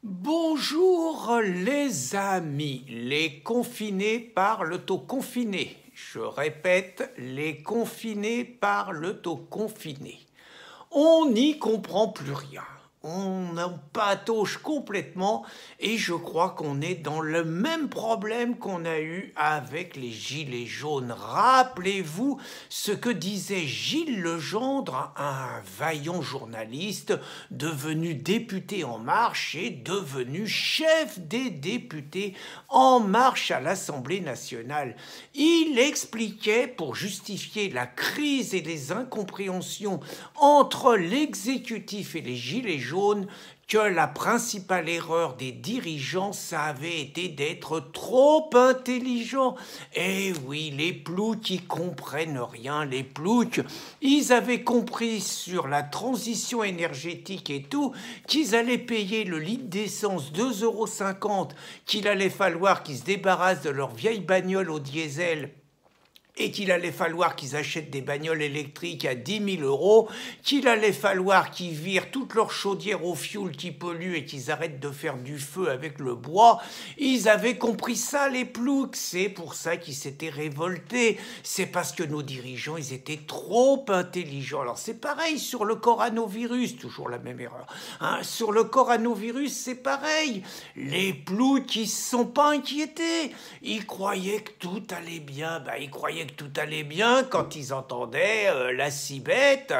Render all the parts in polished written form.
Bonjour les amis, les confinés parlent aux confinés. Je répète, les confinés parlent aux confinés. On n'y comprend plus rien. On en patauge complètement et je crois qu'on est dans le même problème qu'on a eu avec les gilets jaunes. Rappelez-vous ce que disait Gilles Legendre, un vaillant journaliste devenu député En Marche et devenu chef des députés En Marche à l'Assemblée nationale. Il expliquait, pour justifier la crise et les incompréhensions entre l'exécutif et les gilets jaunes, que la principale erreur des dirigeants, ça avait été d'être trop intelligents. Eh oui, les ploucs, ils comprennent rien, les ploucs. Ils avaient compris sur la transition énergétique et tout, qu'ils allaient payer le litre d'essence 2,50 €, qu'il allait falloir qu'ils se débarrassent de leur vieille bagnole au diesel et qu'il allait falloir qu'ils achètent des bagnoles électriques à 10 000 €, qu'il allait falloir qu'ils virent toutes leurs chaudières au fioul qui polluent et qu'ils arrêtent de faire du feu avec le bois. Ils avaient compris ça, les ploucs. C'est pour ça qu'ils s'étaient révoltés. C'est parce que nos dirigeants, ils étaient trop intelligents. Alors c'est pareil sur le coronavirus, toujours la même erreur. Sur le coronavirus, c'est pareil. Les ploucs, ils ne se sont pas inquiétés. Ils croyaient que tout allait bien. Ils croyaient que tout allait bien quand ils entendaient la Cibette.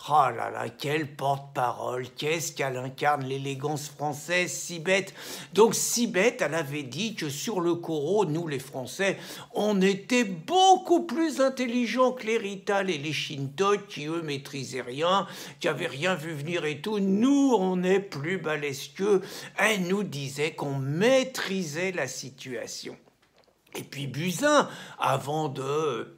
Oh là là, quelle porte-parole, qu'est-ce qu'elle incarne, l'élégance française, Cibette. Donc Cibette, elle avait dit que sur le corot, nous les Français, on était beaucoup plus intelligents que les Rital et les Shintok qui eux maîtrisaient rien, qui avaient rien vu venir et tout. Nous, on est plus balèzes qu'eux. Elle nous disait qu'on maîtrisait la situation. Et puis Buzyn, avant de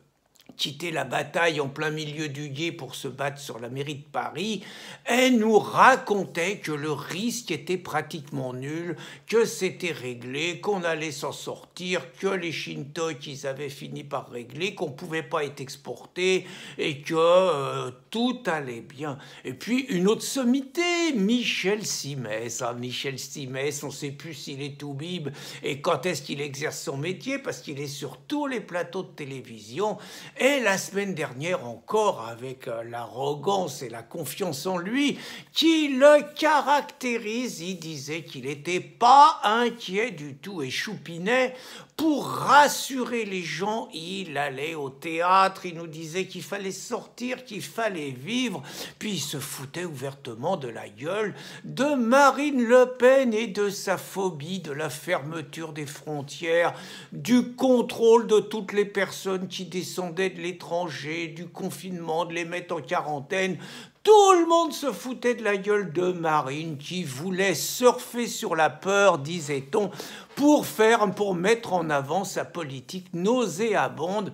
quitter la bataille en plein milieu du gué pour se battre sur la mairie de Paris, elle nous racontait que le risque était pratiquement nul, que c'était réglé, qu'on allait s'en sortir, que les Shintok, ils avaient fini par régler, qu'on ne pouvait pas être exporté et que tout allait bien. Et puis une autre sommité, Michel Simès. Michel Simès, on ne sait plus s'il est tout bib et quand est-ce qu'il exerce son métier parce qu'il est sur tous les plateaux de télévision. Et la semaine dernière encore, avec l'arrogance et la confiance en lui qui le caractérise, il disait qu'il n'était pas inquiet du tout. Et Choupinet, pour rassurer les gens, il allait au théâtre, il nous disait qu'il fallait sortir, qu'il fallait vivre, puis il se foutait ouvertement de la gueule de Marine Le Pen et de sa phobie de la fermeture des frontières, du contrôle de toutes les personnes qui descendaient de l'étranger, du confinement, de les mettre en quarantaine. Tout le monde se foutait de la gueule de Marine qui voulait surfer sur la peur, disait-on, pour mettre en avant sa politique nauséabonde.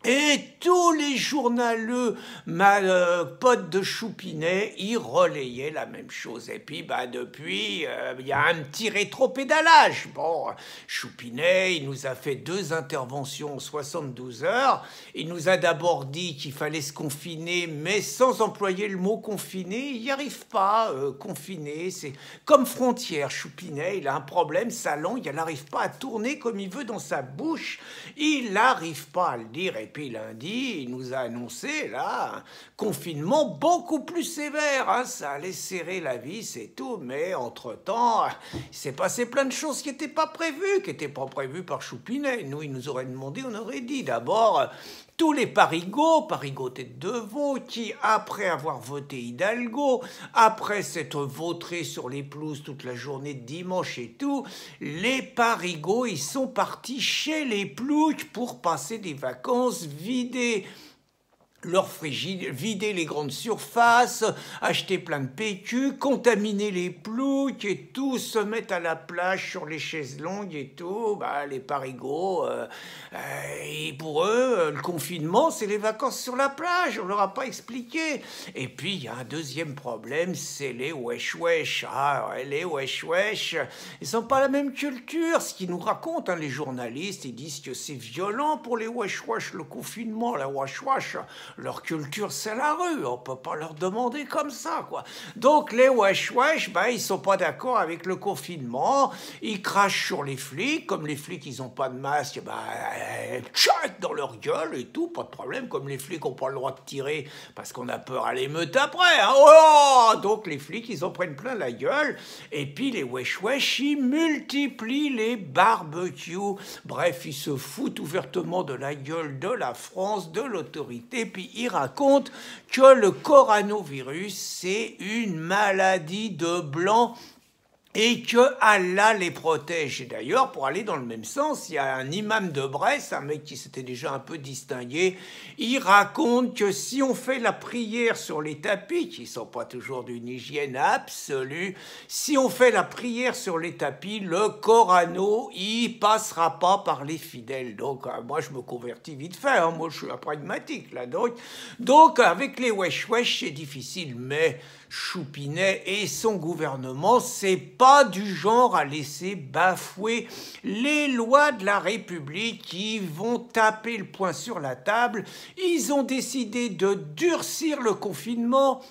Et tous les journaleux, potes de Choupinet, ils relayaient la même chose. Et puis, depuis, il y a un petit rétropédalage. Bon, Choupinet, il nous a fait 2 interventions en 72 heures. Il nous a d'abord dit qu'il fallait se confiner, mais sans employer le mot confiner. Il n'y arrive pas, confiner, c'est comme frontière. Choupinet, il a un problème, sa langue, elle n'arrive pas à tourner comme il veut dans sa bouche. Il n'arrive pas à le dire. Et puis lundi, il nous a annoncé là un confinement beaucoup plus sévère. Ça allait serrer la vis et tout, mais entre-temps, il s'est passé plein de choses qui n'étaient pas prévues, par Choupinet. Nous, il nous aurait demandé, on aurait dit d'abord tous les parigots tête de veau, qui, après avoir voté Hidalgo, après s'être vautrés sur les pelouses toute la journée de dimanche et tout, les parigots, ils sont partis chez les ploucs pour passer des vacances, vider leur frigide, vider les grandes surfaces, acheter plein de PQ, contaminer les ploucs et tout, se mettre à la plage sur les chaises longues et tout. Les parigots, et pour eux, le confinement, c'est les vacances sur la plage, on leur a pas expliqué. Et puis, il y a un deuxième problème, c'est les wesh-wesh. Les wesh-wesh, ils n'ont pas la même culture. Ce qu'ils nous racontent, les journalistes, ils disent que c'est violent pour les wesh-wesh, le confinement, la wesh-wesh. Leur culture, c'est la rue. On peut pas leur demander comme ça, quoi. Donc, les wesh-wesh, ben, ils sont pas d'accord avec le confinement. Ils crachent sur les flics. Comme les flics, ils ont pas de masque, ben, tchac dans leur gueule et tout. Pas de problème. Comme les flics ont pas le droit de tirer parce qu'on a peur à l'émeute après, hein. Oh, donc, les flics, ils en prennent plein la gueule. Et puis, les wesh-wesh, ils multiplient les barbecues. Bref, ils se foutent ouvertement de la gueule de la France, de l'autorité, puis ils racontent que le coronavirus, c'est une maladie de blanc et que Allah les protège. Et d'ailleurs, pour aller dans le même sens, il y a un imam de Brest, un mec qui s'était déjà un peu distingué, il raconte que si on fait la prière sur les tapis, qui ne sont pas toujours d'une hygiène absolue, si on fait la prière sur les tapis, le Corano, il passera pas par les fidèles. Donc, moi, je me convertis vite fait, hein. Moi, je suis un pragmatique, là. Donc avec les wesh-wesh, c'est difficile, mais Choupinet et son gouvernement, c'est pas du genre à laisser bafouer les lois de la République qui vont taper le poing sur la table. Ils ont décidé de durcir le confinement,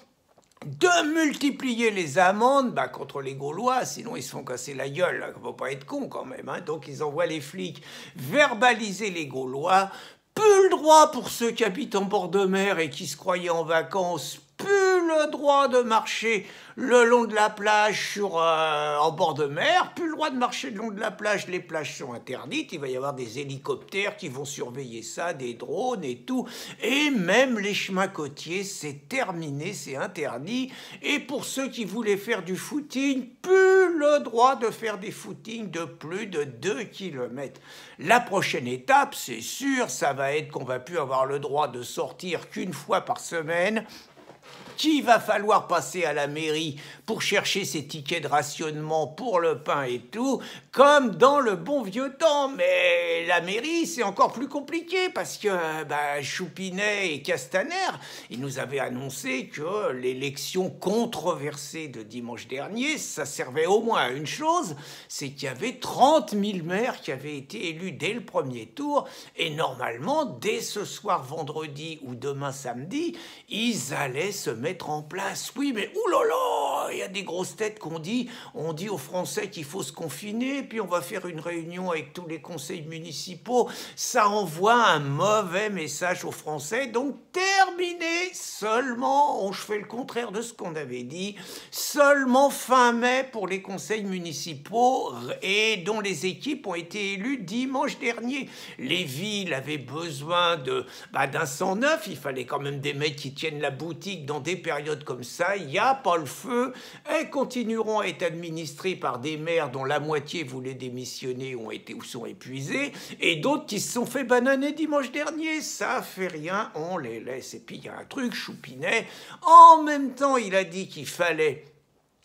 de multiplier les amendes contre les Gaulois, sinon ils se font casser la gueule, là. Faut pas être con quand même, hein. Donc ils envoient les flics verbaliser les Gaulois. Plus le droit pour ceux qui habitent en bord de mer et qui se croyaient en vacances, plus le droit de marcher le long de la plage en bord de mer, plus le droit de marcher le long de la plage, les plages sont interdites, il va y avoir des hélicoptères qui vont surveiller ça, des drones et tout, et même les chemins côtiers, c'est terminé, c'est interdit, et pour ceux qui voulaient faire du footing, plus le droit de faire des footings de plus de 2 km. La prochaine étape, c'est sûr, ça va être qu'on va plus avoir le droit de sortir qu'une fois par semaine, qu'il va falloir passer à la mairie pour chercher ses tickets de rationnement pour le pain et tout, comme dans le bon vieux temps. Mais la mairie, c'est encore plus compliqué parce que Choupinet et Castaner, ils nous avaient annoncé que l'élection controversée de dimanche dernier, ça servait au moins à une chose, c'est qu'il y avait 30 000 maires qui avaient été élus dès le premier tour, et normalement, dès ce soir vendredi ou demain samedi, ils allaient se mettre en place. Oui, mais oulala, il y a des grosses têtes on dit aux Français qu'il faut se confiner, puis on va faire une réunion avec tous les conseils municipaux. Ça envoie un mauvais message aux Français. Donc, terminé, seulement, je fais le contraire de ce qu'on avait dit, seulement fin mai pour les conseils municipaux et dont les équipes ont été élues dimanche dernier. Les villes avaient besoin d'un sang neuf, il fallait quand même des mecs qui tiennent la boutique dans des périodes comme ça, il n'y a pas le feu, elles continueront à être administrées par des maires dont la moitié voulaient démissionner ou sont épuisés, et d'autres qui se sont fait bananer dimanche dernier. Ça fait rien, on les laisse. Et puis il y a un truc, Choupinet, en même temps il a dit qu'il fallait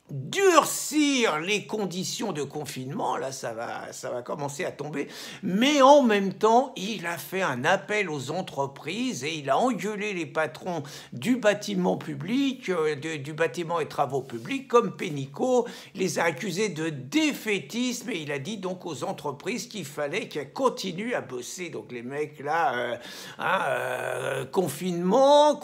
durcir les conditions de confinement, là ça va commencer à tomber, mais en même temps il a fait un appel aux entreprises et il a engueulé les patrons du bâtiment public, du bâtiment et travaux publics comme Pénicaud, il les a accusés de défaitisme et il a dit donc aux entreprises qu'il fallait qu'elles continuent à bosser. Donc les mecs là, confinement,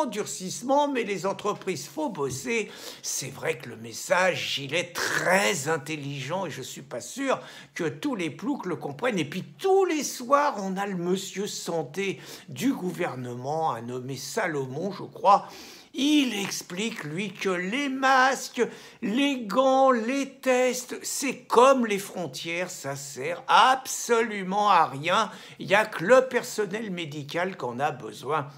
durcissement, mais les entreprises faut bosser. C'est vrai que le message, il est très intelligent et je suis pas sûr que tous les ploucs le comprennent. Et puis tous les soirs, on a le monsieur santé du gouvernement, un nommé Salomon, je crois. Il explique, lui, que les masques, les gants, les tests, c'est comme les frontières, ça sert absolument à rien. Il n'y a que le personnel médical qu'on a besoin.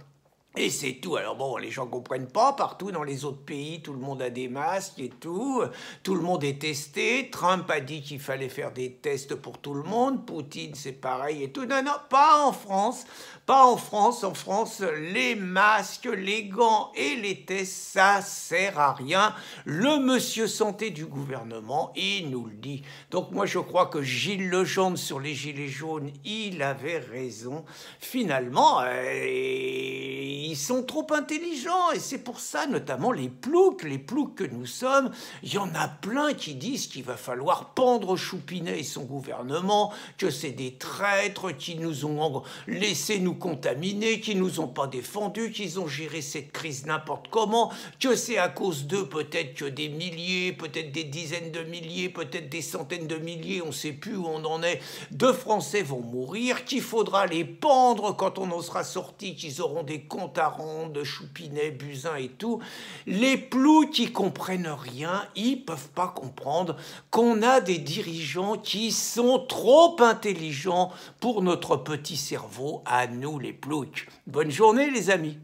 Et c'est tout. Alors bon, les gens comprennent pas. Partout dans les autres pays, tout le monde a des masques et tout. Tout le monde est testé. Trump a dit qu'il fallait faire des tests pour tout le monde. Poutine, c'est pareil et tout. Non, pas en France. Pas en France. En France, les masques, les gants et les tests, ça sert à rien. Le monsieur santé du gouvernement, il nous le dit. Donc moi, je crois que Gilles Legendre sur les gilets jaunes, il avait raison. Finalement, ils ils sont trop intelligents et c'est pour ça, notamment les ploucs que nous sommes, il y en a plein qui disent qu'il va falloir pendre Choupinet et son gouvernement, que c'est des traîtres qui nous ont laissé nous contaminer, qui nous ont pas défendus, qu'ils ont géré cette crise n'importe comment, que c'est à cause d'eux peut-être que des milliers, peut-être des dizaines de milliers, peut-être des centaines de milliers, on sait plus où on en est, de Français vont mourir, qu'il faudra les pendre quand on en sera sorti, qu'ils auront des comptes à rendre, Choupinet, Buzyn et tout. Les ploucs qui comprennent rien, ils peuvent pas comprendre qu'on a des dirigeants qui sont trop intelligents pour notre petit cerveau à nous les ploucs. Bonne journée les amis.